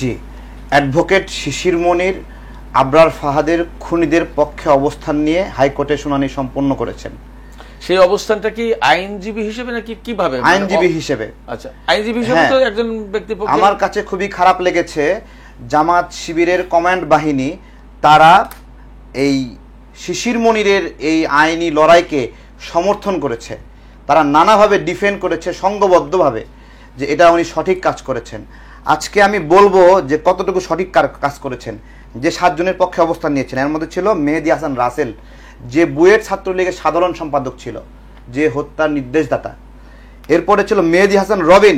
জি, advocate শিশির মনির আবরার ফাহাদের খুনিদের পক্ষে অবস্থান নিয়ে হাইকোর্টে শুনানি সম্পন্ন করেছেন। সেই অবস্থানটা কি আইনজীবী হিসেবে নাকি কিভাবে? আইনজীবী হিসেবে। আচ্ছা, আইনজীবী হিসেবে তো একজন ব্যক্তি। আমার কাছে খুবই খারাপ লেগেছে, জামাত শিবিরের কমান্ড বাহিনী তারা এই শিশির মনিরের এই আইনি লড়াইকে সমর্থন করেছে, তারা নানাভাবে ডিফেন্ড করেছে সংঘবদ্ধভাবে যে এটা উনি সঠিক কাজ করেছেন। আজকে আমি বলবো যে কতটুকু সঠিক কাজ করেছেন। যে 7 জনের পক্ষে অবস্থান নিয়েছেন এর মধ্যে ছিল মেহেদী হাসান রাসেল, যে বুয়েট ছাত্রলীগের সাধারণ সম্পাদক ছিল, যে হত্যার নির্দেশদাতা। এরপরে ছিল মেহেদী হাসান রবিন,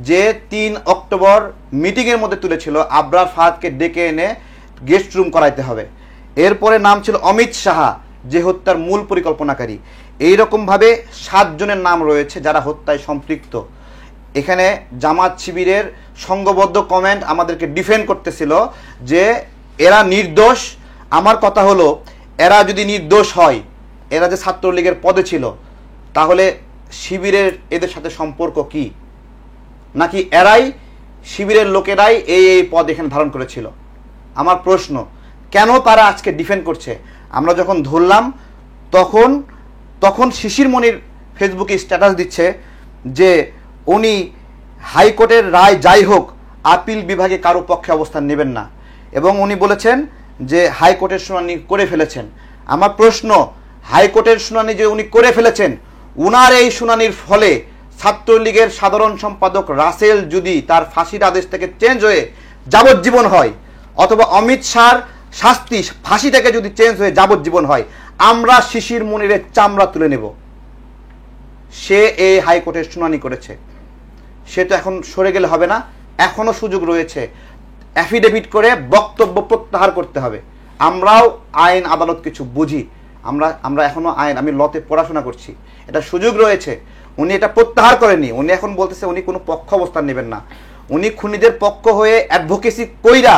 যে 3 অক্টোবর মিটিংয়ের মধ্যে তুলেছিল আবরার ফাহাদকে ডেকে এনে গেস্ট রুম করাইতে হবে। এরপরে নাম ছিল অমিত সাহা, যে হত্যার মূল পরিকল্পনাকারী। এইরকমভাবে 7 জনের নাম রয়েছে যারা হত্যায় সম্পৃক্ত। এখানে জামাত শিবিরের সংঘবদ্ধ কমেন্ট আমাদেরকে ডিফেন্ড করতেছিল যে এরা নির্দোষ। আমার কথা হলো, এরা যদি নির্দোষ হয়, এরা যে ছাত্রলীগের পদে ছিল, তাহলে শিবিরের এদের সাথে সম্পর্ক কি? নাকি এরাই শিবিরের লোকেরাই এই পদ এখানে ধারণ করেছিল? আমার প্রশ্ন, কেন তারা আজকে ডিফেন্ড করছে? আমরা যখন ধরলাম তখন শিশির মনির ফেসবুকে স্ট্যাটাস দিচ্ছে যে উনি হাইকোর্টের রায় যাই হোক আপিল বিভাগে কারো পক্ষে অবস্থান নেবেন না, এবং উনি বলেছেন যে হাইকোর্টের শুনানি করে ফেলেছেন। আমার প্রশ্ন, হাইকোর্টের শুনানি যে উনি করে ফেলেছেন, উনার এই শুনানির ফলে ছাত্রলীগের সাধারণ সম্পাদক রাসেল যদি তার ফাঁসির আদেশ থেকে চেঞ্জ হয়ে যাবজ্জীবন হয়, অথবা অমিত শাহর শাস্তি ফাঁসি থেকে যদি চেঞ্জ হয়ে যাবজ্জীবন হয়, আমরা শিশির মনিরের চামড়া তুলে নেব। সে এই হাইকোর্টের শুনানি করেছে, সে তো এখন সরে গেলে হবে না, এখনো সুযোগ রয়েছে। অ্যাফিডেভিট করে বক্তব্য প্রত্যাহার করতে হবে। আমরাও আইন আদালত কিছু বুঝি, আমরা এখনো আইন, আমি লতে পড়াশোনা করছি, এটা সুযোগ রয়েছে। উনি এটা প্রত্যাহার করেনি, উনি এখন বলতেছে উনি কোনো পক্ষ অবস্থান নেবেন না। উনি খুনিদের পক্ষ হয়ে অ্যাডভোকেসি কইরা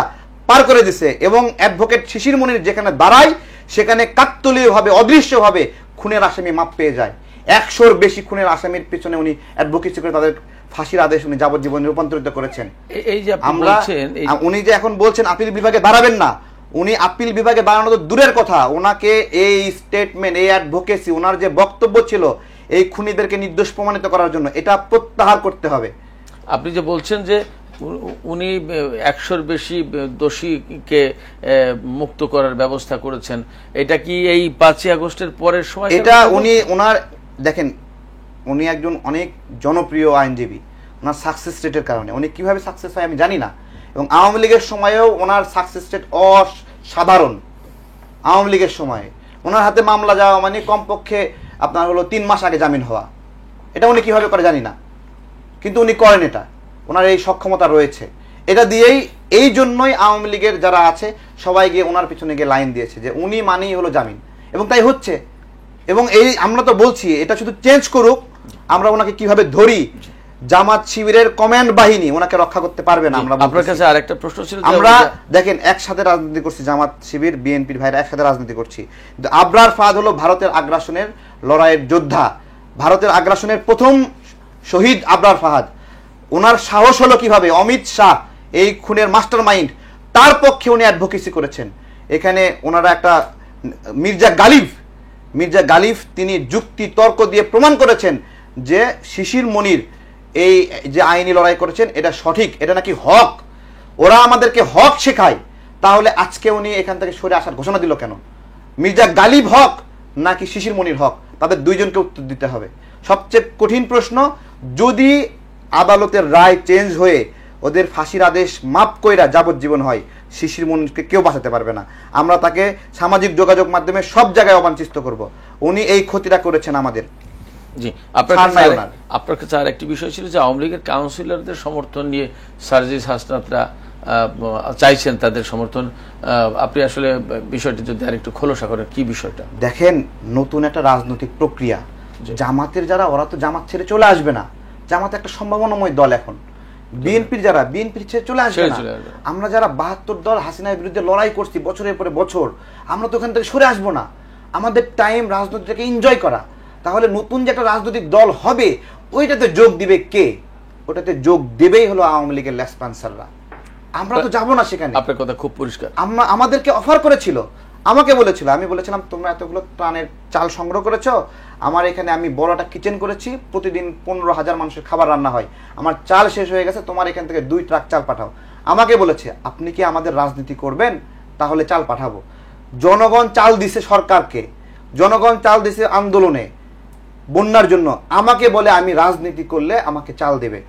পার করে দিছে, এবং অ্যাডভোকেট শিশির মনির যেখানে দাঁড়ায় সেখানে কাকতালীয়ভাবে অদৃশ্যভাবে খুনের আসামি মাপ পেয়ে যায়। 100-র বেশি খুনের আসামির পিছনে উনি অ্যাডভোকেসি করে তাদের ফাঁসির আদেশ উনি যাবজ্জীবনে রূপান্তরিত করেছেন। এই যে উনি যে এখন বলছেন আপিল বিভাগে দাঁড়াবেন না, উনি আপিল বিভাগে দাঁড়ানো তো দূরের কথা, ওনাকে এই স্টেটমেন্ট, এই অ্যাডভোকেসি, ওনার যে বক্তব্য ছিল এই খুনিদেরকে নির্দোষ প্রমাণিত করার জন্য, এটা প্রত্যাহার করতে হবে। আপনি যে বলছেন যে উনি 100-র বেশি দোষীকে মুক্ত করার ব্যবস্থা করেছেন, এটা কি এই 5ই আগস্টের পরের সময়? এটা ওনার দেখেন, উনি একজন অনেক জনপ্রিয় আইনজীবী, ওনার সাকসেস রেটের কারণে। উনি কিভাবে সাকসেস হয় আমি জানি না, এবং আওয়ামী লীগের সময়েও ওনার সাকসেস রেট অসাধারণ। আওয়ামী লীগের সময়ে ওনার হাতে মামলা যাওয়া মানে কমপক্ষে আপনার হলো 3 মাস আগে জামিন হওয়া। এটা উনি কিভাবে করে জানি না, কিন্তু উনি করেন এটা, ওনার এই সক্ষমতা রয়েছে। এটা দিয়েই, এই জন্যই আওয়ামী লীগের যারা আছে সবাই গিয়ে ওনার পিছনে গিয়ে লাইন দিয়েছে যে উনি মানেই হলো জামিন, এবং তাই হচ্ছে। এবং এই আমরা তো বলছি এটা শুধু চেঞ্জ করুক, আমরা ওনাকে কিভাবে ধরি? জামাত শিবিরের কমান্ড বাহিনী ওনাকে রক্ষা করতে পারবে না। আমরা আপনার কাছে আরেকটা প্রশ্ন ছিল, আমরা দেখেন একসাথে রাজনীতি করছি, জামাত শিবির বিএনপির ভাইরা একসাথে রাজনীতি করছি, কিন্তু আবরার ফাহাদ হলো ভারতের আগ্রাসনের লড়াইয়ের যোদ্ধা, ভারতের আগ্রাসনের প্রথম শহীদ আবরার ফাহাদ। ওনার সাহস হলো কিভাবে? অমিত শাহ এই খুনের মাস্টার মাইন্ড, তার পক্ষে উনি অ্যাডভোকেসি করেছেন। এখানে ওনারা একটা মির্জা গালিব তিনি যুক্তি তর্ক দিয়ে প্রমাণ করেছেন যে শিশির মনির এই যে আইনি লড়াই করেছেন এটা সঠিক, এটা নাকি হক। ওরা আমাদেরকে হক শেখায়, তাহলে আজকে উনি এখান থেকে সরে আসার ঘোষণা দিল কেন? মির্জা গালিব হক নাকি শিশির মনির হক? তাদের দুইজনকে উত্তর দিতে হবে। সবচেয়ে কঠিন প্রশ্ন, যদি আদালতের রায় চেঞ্জ হয়ে ওদের ফাঁসির আদেশ মাপ কইরা যাবজ্জীবন হয়, শিশির মনিরকে কেউ বাঁচাতে পারবে না। আমরা তাকে সামাজিক যোগাযোগ মাধ্যমে সব জায়গায় অবাঞ্ছিত করব। উনি এই ক্ষতিটা করেছেন আমাদের। জি, আপনার কাছে আর একটি বিষয় ছিল যে আওয়ামী লীগের কাউন্সিলরদের সমর্থন নিয়ে সার্জিস হাসনাতরা চাইছেন তাদের সমর্থন। আপনি আসলে বিষয়টি যদি আর একটু খোলসা করেন, কি বিষয়টা? দেখেন, নতুন একটা রাজনৈতিক প্রক্রিয়া, জামাতের যারা, ওরা তো জামাত ছেড়ে চলে আসবে না। জামাত একটা সম্ভাবনাময় দল, এখন বিএনপির যারা, বিএনপির ছেড়ে চলে আসবে না। আমরা যারা 72 দল হাসিনার বিরুদ্ধে লড়াই করছি বছরের পরে বছর, আমরা তো ওখান থেকে সরে আসবো না। আমাদের টাইম রাজনীতিটাকে এনজয় করা। তাহলে নতুন যে একটা রাজনৈতিক দল হবে, ওইটাতে যোগ দিবে কে? ওটাতে যোগ দেবেই হলো আওয়ামী লীগের লেসপন্সাররা। আমরা তো যাব না সেখানে। আপনার কথা খুব পরিষ্কার। আমাদেরকে অফার করেছিল, আমাকে বলেছিল, আমি বলেছিলাম তোমরা এতগুলো ত্রাণের চাল সংগ্রহ করেছো, আমার এখানে আমি বড় একটা কিচেন করেছি, প্রতিদিন 15,000 মানুষের খাবার রান্না হয়, আমার চাল শেষ হয়ে গেছে, তোমার এখান থেকে 2 ট্রাক চাল পাঠাও। আমাকে বলেছে আপনি কি আমাদের রাজনীতি করবেন, তাহলে চাল পাঠাবো। জনগণ চাল দিছে সরকারকে, জনগণ চাল দিছে আন্দোলনে বন্যার জন্য, আমাকে বলে আমি রাজনীতি করলে আমাকে চাল দেবে।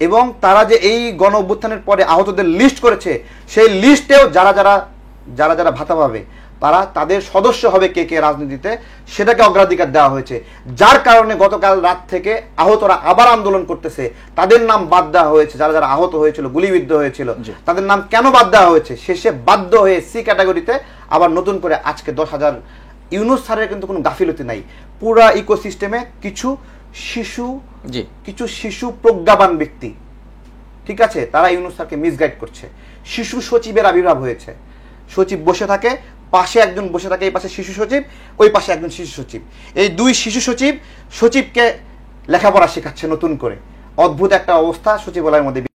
এবং তারা যে এই গণ অভ্যুত্থানের পরে আহতদের লিস্ট করেছে, সেই লিস্টেও যারা যারা যারা যারা ভাতা পাবে তারা তাদের সদস্য হবে কে কে রাজনীতিতে, সেটাকে অগ্রাধিকার দেওয়া হয়েছে। যার কারণে গতকাল রাত থেকে আহতরা আবার আন্দোলন করতেছে, তাদের নাম বাদ দেওয়া হয়েছে। যারা যারা আহত হয়েছিল, গুলিবিদ্ধ হয়েছিল, তাদের নাম কেন বাদ দেওয়া হয়েছে, শেষে বাধ্য হয়ে সি ক্যাটাগরিতে আবার নতুন করে আজকে 10,000। ইউনূস স্যারের কিন্তু কোনো গাফিলতি নাই, পুরা ইকোসিস্টেমে কিছু শিশু প্রজ্ঞাবান ব্যক্তি, ঠিক আছে, তারা ইউনূস স্যারকে মিসগাইড করছে। শিশু সচিবের আবির্ভাব হয়েছে, সচিব বসে থাকে, পাশে একজন বসে থাকে, এই পাশে শিশু সচিব, ওই পাশে একজন শিশু সচিব, এই 2 শিশু সচিবকে লেখাপড়া শেখাচ্ছে নতুন করে। অদ্ভুত একটা অবস্থা সচিবালয়ের মধ্যে।